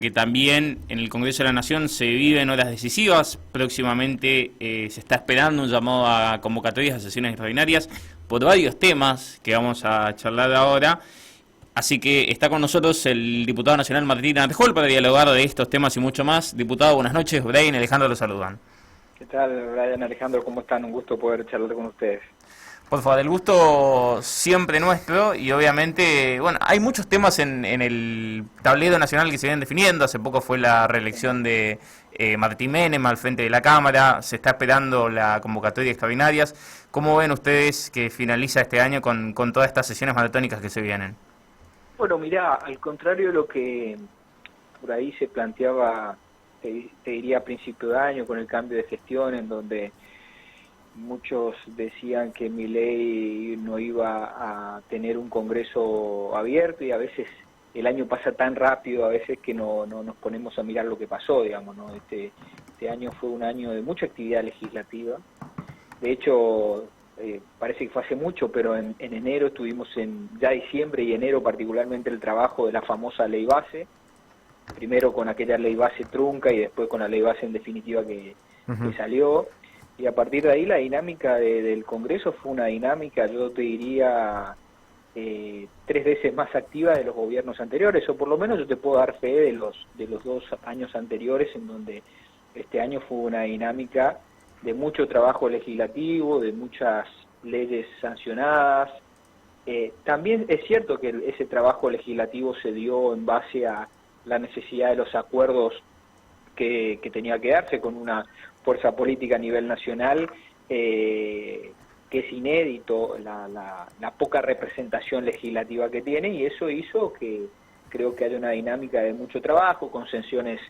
Que también en el Congreso de la Nación se viven horas decisivas. Próximamente se está esperando un llamado a convocatorias a sesiones extraordinarias por varios temas que vamos a charlar ahora. Así que está con nosotros el diputado nacional Martín Arjol para dialogar de estos temas y mucho más. Diputado, buenas noches. Brian y Alejandro lo saludan. ¿Qué tal, Brian, Alejandro? ¿Cómo están? Un gusto poder charlar con ustedes. Por favor, el gusto siempre nuestro y obviamente, bueno, hay muchos temas en el tablero nacional que se vienen definiendo. Hace poco fue la reelección de Martín Menem al frente de la Cámara, se está esperando la convocatoria de extraordinarias. ¿Cómo ven ustedes que finaliza este año con todas estas sesiones maratónicas que se vienen? Bueno, mirá, al contrario de lo que por ahí se planteaba, te diría a principio de año con el cambio de gestión, en donde muchos decían que Milei no iba a tener un Congreso abierto, y a veces el año pasa tan rápido a veces que no nos ponemos a mirar lo que pasó, digamos, ¿no? Este año fue un año de mucha actividad legislativa. De hecho, parece que fue hace mucho, pero en enero estuvimos ya diciembre y enero particularmente el trabajo de la famosa ley base, primero con aquella ley base trunca y después con la ley base en definitiva que salió. Y a partir de ahí la dinámica del Congreso fue una dinámica, yo te diría, 3 veces más activa de los gobiernos anteriores, o por lo menos yo te puedo dar fe de los 2 años anteriores, en donde este año fue una dinámica de mucho trabajo legislativo, de muchas leyes sancionadas. También es cierto que ese trabajo legislativo se dio en base a la necesidad de los acuerdos que tenía que darse con una fuerza política a nivel nacional, que es inédito la poca representación legislativa que tiene, y eso hizo que creo que haya una dinámica de mucho trabajo, con sesiones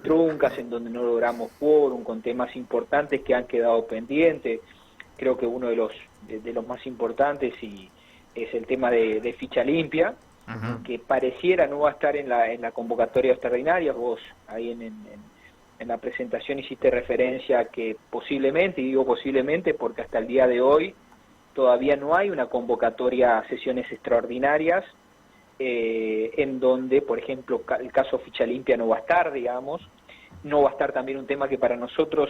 truncas en donde no logramos quórum, con temas importantes que han quedado pendientes. Creo que uno de los más importantes es el tema de ficha limpia, que pareciera no va a estar en la convocatoria extraordinaria. Vos ahí en la presentación hiciste referencia a que posiblemente, y digo posiblemente porque hasta el día de hoy todavía no hay una convocatoria a sesiones extraordinarias, en donde, por ejemplo, el caso ficha limpia no va a estar, digamos. No va a estar también un tema que para nosotros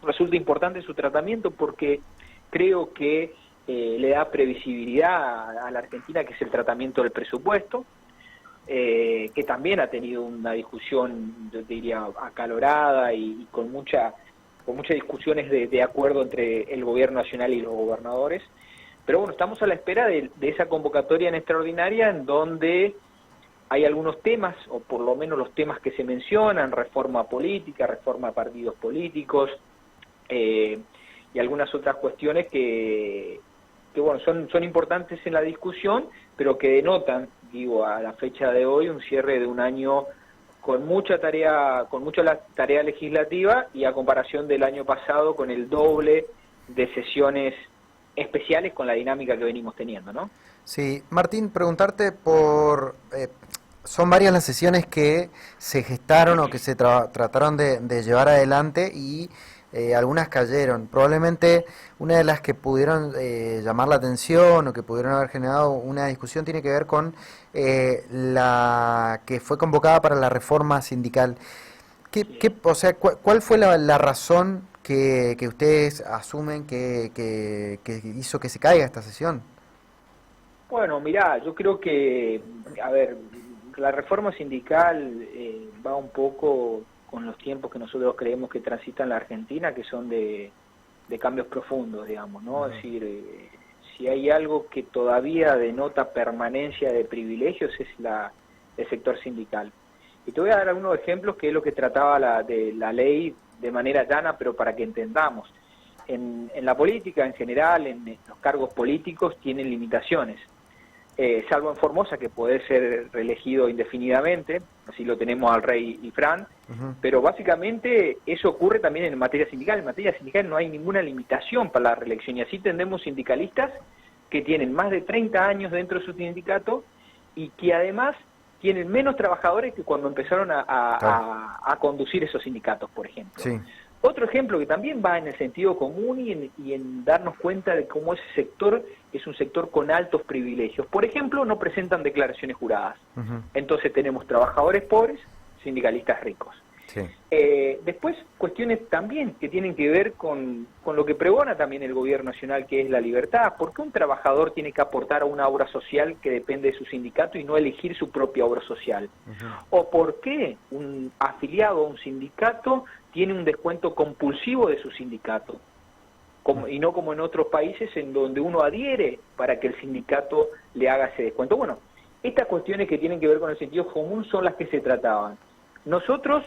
resulta importante su tratamiento, porque creo que le da previsibilidad a la Argentina, que es el tratamiento del presupuesto, que también ha tenido una discusión, yo diría, acalorada y con muchas discusiones de acuerdo entre el gobierno nacional y los gobernadores. Pero bueno, estamos a la espera de esa convocatoria en extraordinaria, en donde hay algunos temas, o por lo menos los temas que se mencionan: reforma política, reforma de partidos políticos, y algunas otras cuestiones que bueno, son importantes en la discusión, pero que denotan, digo, a la fecha de hoy, un cierre de un año con mucha tarea legislativa, y a comparación del año pasado con el doble de sesiones especiales con la dinámica que venimos teniendo, ¿no? Sí, Martín, preguntarte son varias las sesiones que se gestaron o que se trataron de llevar adelante, y algunas cayeron. Probablemente una de las que pudieron llamar la atención o que pudieron haber generado una discusión tiene que ver con la que fue convocada para la reforma sindical. ¿Cuál fue la razón que ustedes asumen que hizo que se caiga esta sesión? Bueno, mirá, yo creo que, a ver, la reforma sindical va un poco con los tiempos que nosotros creemos que transitan la Argentina, que son de cambios profundos, digamos, ¿no? Es decir, si hay algo que todavía denota permanencia de privilegios es el sector sindical. Y te voy a dar algunos ejemplos, que es lo que trataba la ley de manera llana, pero para que entendamos. En la política en general, en los cargos políticos, tienen limitaciones. Salvo en Formosa, que puede ser reelegido indefinidamente, así lo tenemos al rey Ifrán, pero básicamente eso ocurre también en materia sindical. En materia sindical no hay ninguna limitación para la reelección, y así tendemos sindicalistas que tienen más de 30 años dentro de su sindicato y que además tienen menos trabajadores que cuando empezaron a conducir esos sindicatos, por ejemplo. Sí. Otro ejemplo que también va en el sentido común y en darnos cuenta de cómo ese sector es un sector con altos privilegios. Por ejemplo, no presentan declaraciones juradas. Entonces tenemos trabajadores pobres, sindicalistas ricos. Sí. Después, cuestiones también que tienen que ver con lo que pregona también el gobierno nacional, que es la libertad. ¿Por qué un trabajador tiene que aportar a una obra social que depende de su sindicato y no elegir su propia obra social? ¿O por qué un afiliado a un sindicato tiene un descuento compulsivo de su sindicato? Y no como en otros países en donde uno adhiere para que el sindicato le haga ese descuento. Bueno, estas cuestiones que tienen que ver con el sentido común son las que se trataban. Nosotros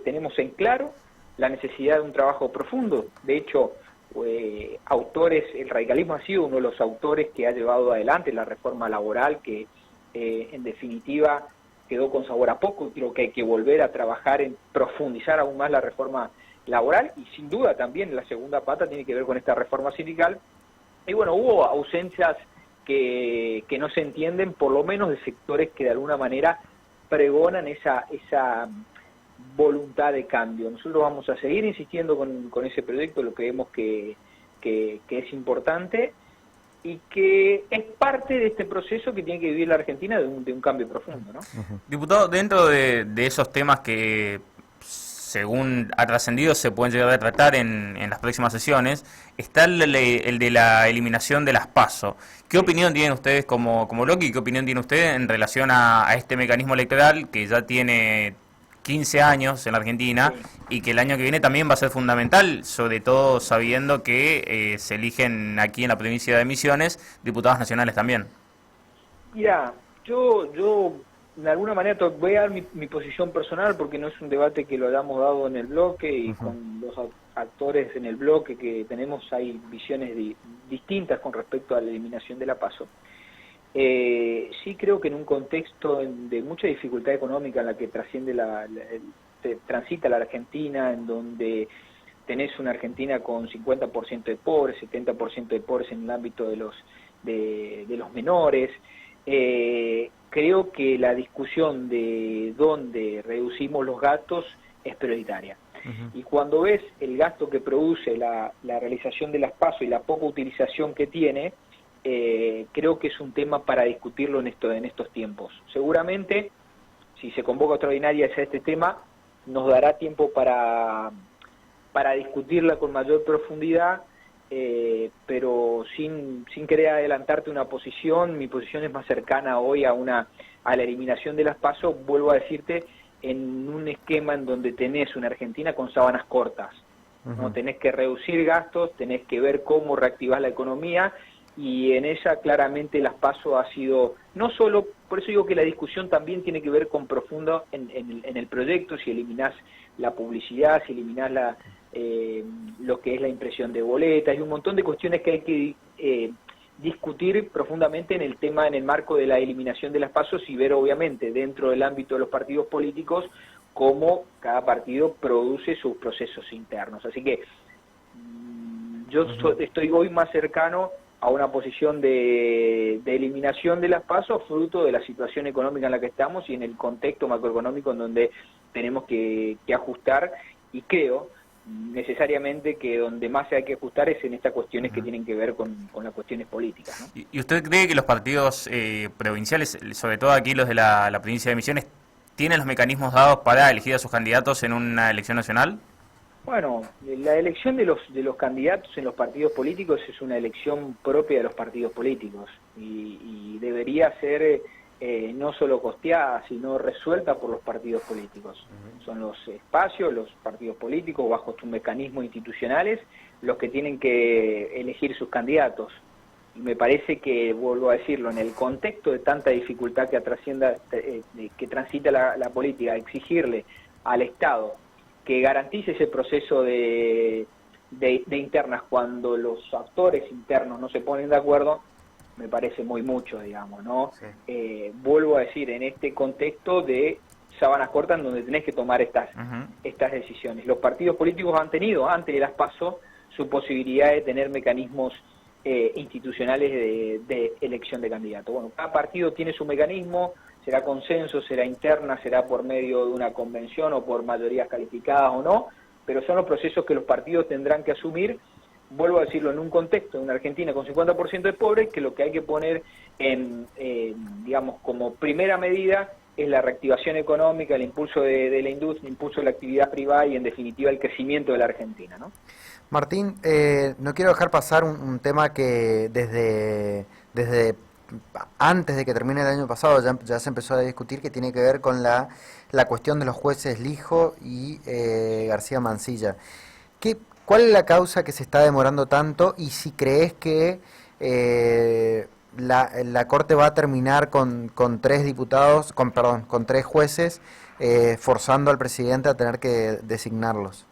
tenemos en claro la necesidad de un trabajo profundo. De hecho, el radicalismo ha sido uno de los autores que ha llevado adelante la reforma laboral, que en definitiva quedó con sabor a poco. Creo que hay que volver a trabajar en profundizar aún más la reforma laboral, y sin duda también la segunda pata tiene que ver con esta reforma sindical. Y bueno, hubo ausencias que no se entienden, por lo menos de sectores que de alguna manera pregonan esa voluntad de cambio. Nosotros vamos a seguir insistiendo con ese proyecto, lo creemos que es importante y que es parte de este proceso que tiene que vivir la Argentina de un cambio profundo, ¿no? Diputado, dentro de esos temas que, según ha trascendido, se pueden llegar a tratar en las próximas sesiones, está el de la eliminación de las PASO. ¿Qué opinión tienen ustedes como bloque y qué opinión tiene usted en relación a este mecanismo electoral que ya tiene 15 años en la Argentina y que el año que viene también va a ser fundamental, sobre todo sabiendo que se eligen aquí en la provincia de Misiones diputados nacionales también? Mira, yo de alguna manera voy a dar mi posición personal, porque no es un debate que lo hayamos dado en el bloque y con los actores en el bloque que tenemos, hay visiones distintas con respecto a la eliminación de la PASO. Sí creo que en un contexto de mucha dificultad económica en la que transita la Argentina, en donde tenés una Argentina con 50% de pobres, 70% de pobres en el ámbito de los menores, creo que la discusión de dónde reducimos los gastos es prioritaria. Y cuando ves el gasto que produce la realización de las PASO y la poca utilización que tiene, creo que es un tema para discutirlo en estos tiempos. Seguramente, si se convoca extraordinaria a este tema, nos dará tiempo para discutirla con mayor profundidad, pero sin querer adelantarte una posición. Mi posición es más cercana hoy a la eliminación de las PASO, vuelvo a decirte, en un esquema en donde tenés una Argentina con sábanas cortas, ¿no? Tenés que reducir gastos, tenés que ver cómo reactivar la economía, y en ella claramente las PASO ha sido, no solo, por eso digo que la discusión también tiene que ver con profundo en el proyecto, si eliminás la publicidad, si eliminás lo que es la impresión de boletas, y un montón de cuestiones que hay que discutir profundamente en el tema, en el marco de la eliminación de las PASO, y ver obviamente dentro del ámbito de los partidos políticos cómo cada partido produce sus procesos internos. Así que yo estoy hoy más cercano a una posición de eliminación de las PASO, fruto de la situación económica en la que estamos y en el contexto macroeconómico en donde tenemos que ajustar, y creo necesariamente que donde más se hay que ajustar es en estas cuestiones que tienen que ver con las cuestiones políticas, ¿no? ¿Y usted cree que los partidos provinciales, sobre todo aquí los de la provincia de Misiones, tienen los mecanismos dados para elegir a sus candidatos en una elección nacional? Bueno, la elección de los candidatos en los partidos políticos es una elección propia de los partidos políticos y debería ser no solo costeada, sino resuelta por los partidos políticos. Son los espacios, los partidos políticos, bajo sus mecanismos institucionales, los que tienen que elegir sus candidatos. Y me parece que, vuelvo a decirlo, en el contexto de tanta dificultad que transita la política, exigirle al Estado que garantice ese proceso de internas cuando los actores internos no se ponen de acuerdo, me parece muy mucho, digamos, ¿no? Sí. Vuelvo a decir, en este contexto de sábanas cortas, donde tenés que tomar estas decisiones. Los partidos políticos han tenido, antes de las PASO, su posibilidad de tener mecanismos institucionales de elección de candidato. Bueno, cada partido tiene su mecanismo, será consenso, será interna, será por medio de una convención o por mayorías calificadas o no, pero son los procesos que los partidos tendrán que asumir, vuelvo a decirlo, en un contexto de una Argentina con 50% de pobres, que lo que hay que poner digamos, como primera medida es la reactivación económica, el impulso de la industria, el impulso de la actividad privada y en definitiva el crecimiento de la Argentina, ¿no? Martín, no quiero dejar pasar un tema que desde antes de que termine el año pasado ya se empezó a discutir, que tiene que ver con la cuestión de los jueces Lijo y García Mansilla. ¿Cuál es la causa que se está demorando tanto y si crees que la Corte va a terminar con tres diputados, con tres jueces, forzando al presidente a tener que designarlos?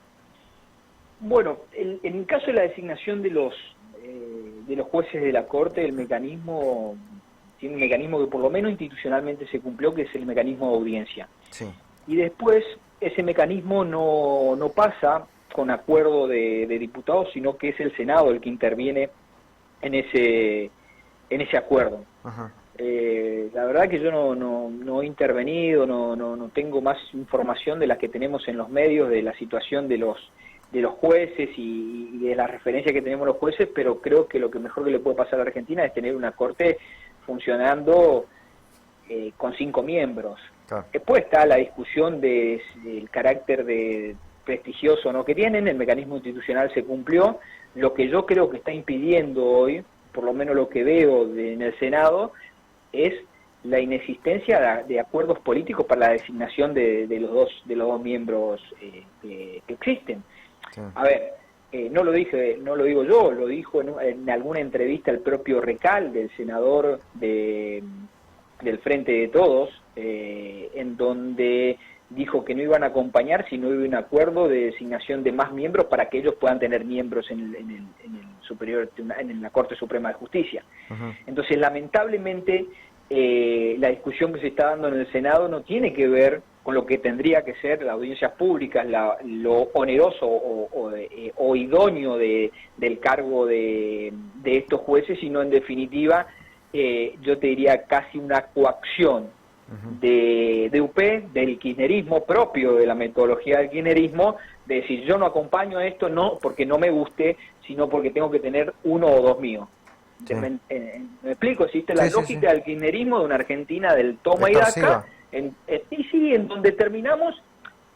Bueno, en el caso de la designación de los jueces de la Corte, el mecanismo tiene un mecanismo que por lo menos institucionalmente se cumplió, que es el mecanismo de audiencia. Sí. Y después ese mecanismo no pasa con acuerdo de diputados, sino que es el Senado el que interviene en ese acuerdo. Ajá. La verdad que yo no he intervenido, no tengo más información de la que tenemos en los medios de la situación de los jueces y de la referencia que tenemos los jueces, pero creo que lo que mejor que le puede pasar a la Argentina es tener una Corte funcionando con 5 miembros. Claro. Después está la discusión del carácter de prestigioso o no que tienen, el mecanismo institucional se cumplió. Lo que yo creo que está impidiendo hoy, por lo menos lo que veo en el Senado, es la inexistencia de acuerdos políticos para la designación de los dos miembros que existen. Sí. A ver, no lo digo yo, lo dijo en alguna entrevista el propio Recal, del senador del Frente de Todos, en donde dijo que no iban a acompañar si no hubo un acuerdo de designación de más miembros para que ellos puedan tener miembros en la Corte Suprema de Justicia. Uh-huh. Entonces, lamentablemente, la discusión que se está dando en el Senado no tiene que ver con lo que tendría que ser las audiencias públicas, lo oneroso o idóneo del cargo de estos jueces, sino en definitiva, yo te diría casi una coacción de UP, del kirchnerismo, propio de la metodología del kirchnerismo, de decir yo no acompaño a esto, no porque no me guste, sino porque tengo que tener uno o dos míos. Sí. ¿Me explico? Existe la lógica del kirchnerismo de una Argentina del toma y daca, en donde terminamos,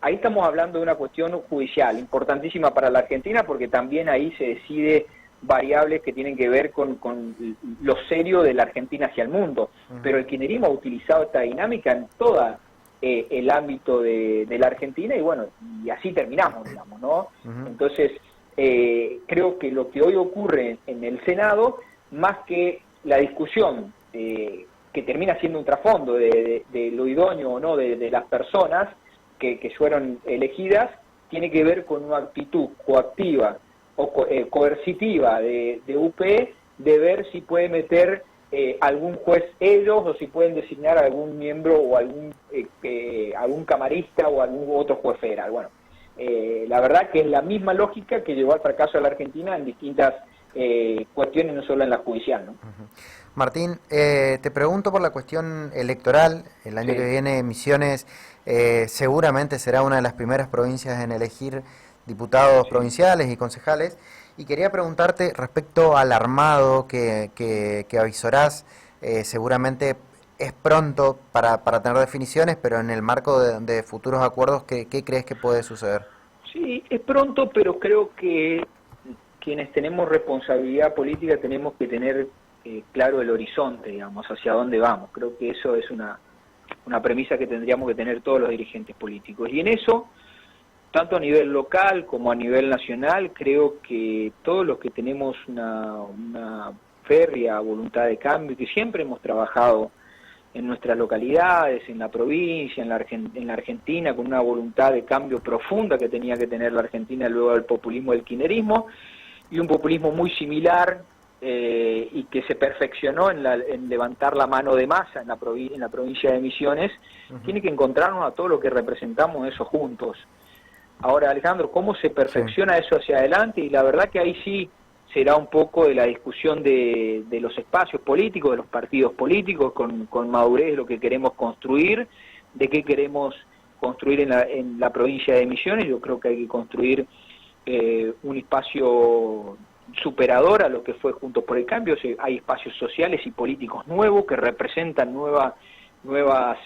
ahí estamos hablando de una cuestión judicial importantísima para la Argentina, porque también ahí se decide variables que tienen que ver con lo serio de la Argentina hacia el mundo. Pero el kirchnerismo ha utilizado esta dinámica en todo el ámbito de la Argentina y bueno, y así terminamos, digamos, ¿no? Entonces, creo que lo que hoy ocurre en el Senado, más que la discusión que termina siendo un trasfondo de lo idóneo o no de las personas que fueron elegidas, tiene que ver con una actitud coactiva o coercitiva de UP, de ver si puede meter algún juez ellos o si pueden designar a algún miembro o algún camarista o algún otro juez federal. Bueno, la verdad que es la misma lógica que llevó al fracaso de la Argentina en distintas cuestiones, no solo en la judicial, ¿no? Martín, te pregunto por la cuestión electoral. El año que viene Misiones seguramente será una de las primeras provincias en elegir diputados provinciales y concejales, y quería preguntarte respecto al armado que avisorás. Seguramente es pronto para tener definiciones, pero en el marco de futuros acuerdos, ¿qué crees que puede suceder? Sí, es pronto, pero creo que quienes tenemos responsabilidad política tenemos que tener claro el horizonte, digamos, hacia dónde vamos. Creo que eso es una premisa que tendríamos que tener todos los dirigentes políticos. Y en eso, tanto a nivel local como a nivel nacional, creo que todos los que tenemos una férrea voluntad de cambio, que siempre hemos trabajado en nuestras localidades, en la provincia, en la Argentina, con una voluntad de cambio profunda que tenía que tener la Argentina luego del populismo del kirchnerismo, y un populismo muy similar y que se perfeccionó en levantar la mano de masa en la provincia de Misiones, tiene que encontrarnos a todos los que representamos eso juntos. Ahora, Alejandro, ¿cómo se perfecciona eso hacia adelante? Y la verdad que ahí sí será un poco de la discusión de los espacios políticos, de los partidos políticos, con madurez de lo que queremos construir, de qué queremos construir en la provincia de Misiones. Yo creo que hay que construir un espacio superador a lo que fue Juntos por el Cambio. Hay espacios sociales y políticos nuevos que representan nuevas nuevas,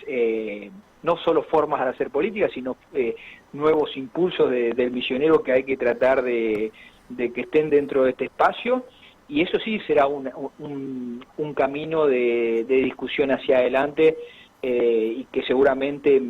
no solo formas de hacer política, sino nuevos impulsos del misionero que hay que tratar de que estén dentro de este espacio, y eso sí será un camino de discusión hacia adelante, y que seguramente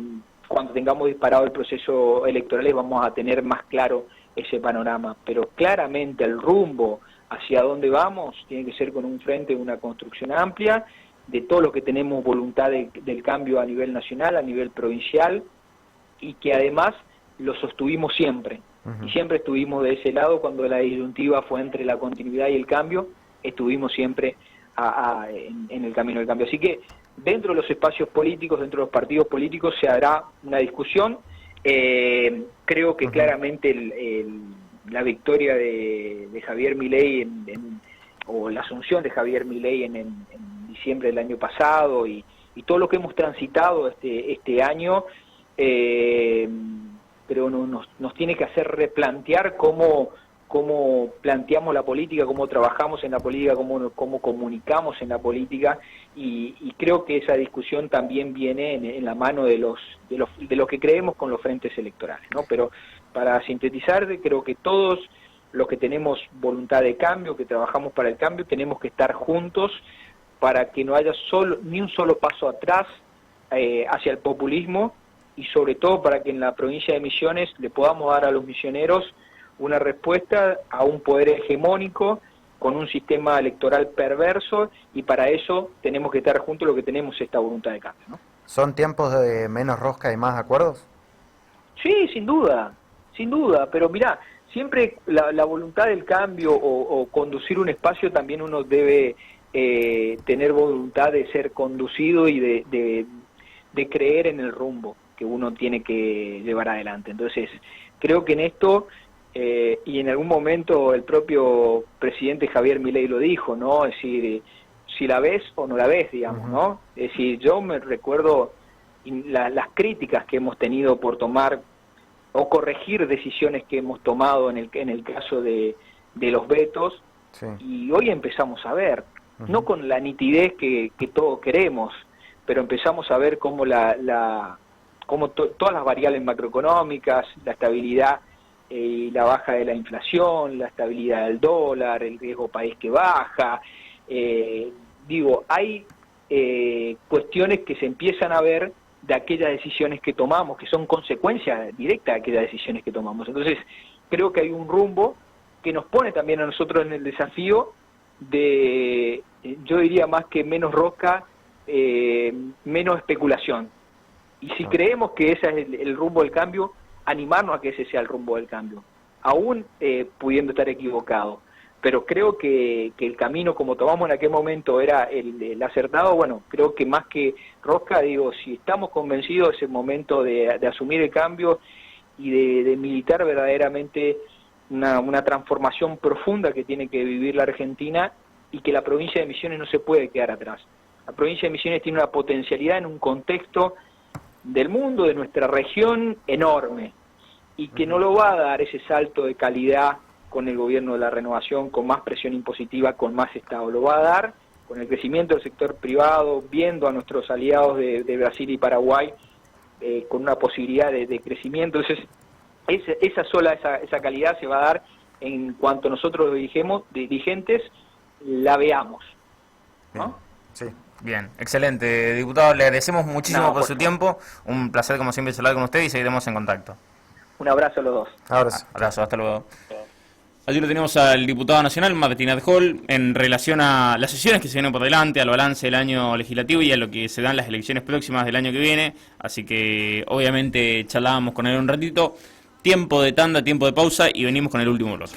cuando tengamos disparado el proceso electoral vamos a tener más claro ese panorama, pero claramente el rumbo hacia dónde vamos tiene que ser con un frente, una construcción amplia de todo lo que tenemos voluntad del cambio a nivel nacional, a nivel provincial, y que además lo sostuvimos siempre. Y siempre estuvimos de ese lado cuando la disyuntiva fue entre la continuidad y el cambio, estuvimos siempre en el camino del cambio. Así que dentro de los espacios políticos, dentro de los partidos políticos se hará una discusión. Creo que claramente la victoria de Javier Milei o la asunción de Javier Milei en diciembre del año pasado y todo lo que hemos transitado este año, pero nos tiene que hacer replantear cómo planteamos la política, cómo trabajamos en la política, cómo comunicamos en la política, y creo que esa discusión también viene en la mano de lo que creemos con los frentes electorales, ¿no? Pero para sintetizar, creo que todos los que tenemos voluntad de cambio, que trabajamos para el cambio, tenemos que estar juntos para que no haya ni un solo paso atrás hacia el populismo, y sobre todo para que en la provincia de Misiones le podamos dar a los misioneros una respuesta a un poder hegemónico con un sistema electoral perverso, y para eso tenemos que estar juntos, lo que tenemos es esta voluntad de cambio, ¿no? ¿Son tiempos de menos rosca y más acuerdos? Sí, sin duda, pero mirá, siempre la voluntad del cambio o conducir un espacio, también uno debe tener voluntad de ser conducido y de creer en el rumbo que uno tiene que llevar adelante. Entonces, creo que en esto, y en algún momento el propio presidente Javier Milei lo dijo, ¿no? Es decir, si la ves o no la ves, digamos, ¿no? Es decir, yo me recuerdo las críticas que hemos tenido por tomar o corregir decisiones que hemos tomado en el caso de los vetos, sí. Y hoy empezamos a ver, no con la nitidez que todos queremos, pero empezamos a ver cómo todas las variables macroeconómicas, la estabilidad y la baja de la inflación, la estabilidad del dólar, el riesgo país que baja, hay cuestiones que se empiezan a ver de aquellas decisiones que tomamos, que son consecuencias directas de aquellas decisiones que tomamos. Entonces, creo que hay un rumbo que nos pone también a nosotros en el desafío de, yo diría más que menos rosca, menos especulación. Y si creemos que ese es el rumbo del cambio, animarnos a que ese sea el rumbo del cambio, aún pudiendo estar equivocado. Pero creo que el camino como tomamos en aquel momento era el acertado. Bueno, creo que más que rosca, si estamos convencidos, es el momento de asumir el cambio y de militar verdaderamente una transformación profunda que tiene que vivir la Argentina, y que la provincia de Misiones no se puede quedar atrás. La provincia de Misiones tiene una potencialidad en un contexto del mundo, de nuestra región, enorme, y que no lo va a dar ese salto de calidad con el gobierno de la renovación, con más presión impositiva, con más Estado. Lo va a dar con el crecimiento del sector privado, viendo a nuestros aliados de Brasil y Paraguay con una posibilidad de crecimiento. Entonces, esa calidad se va a dar en cuanto nosotros los dirigentes la veamos, ¿no? Sí. Bien, excelente, diputado, le agradecemos muchísimo por su tiempo, un placer como siempre hablar con usted y seguiremos en contacto. Un abrazo a los dos. Abrazo, hasta luego. Allí lo tenemos al diputado nacional, Martín Adjol, en relación a las sesiones que se vienen por delante, al balance del año legislativo y a lo que se dan las elecciones próximas del año que viene, así que obviamente charlábamos con él un ratito, tiempo de tanda, tiempo de pausa y venimos con el último bloque.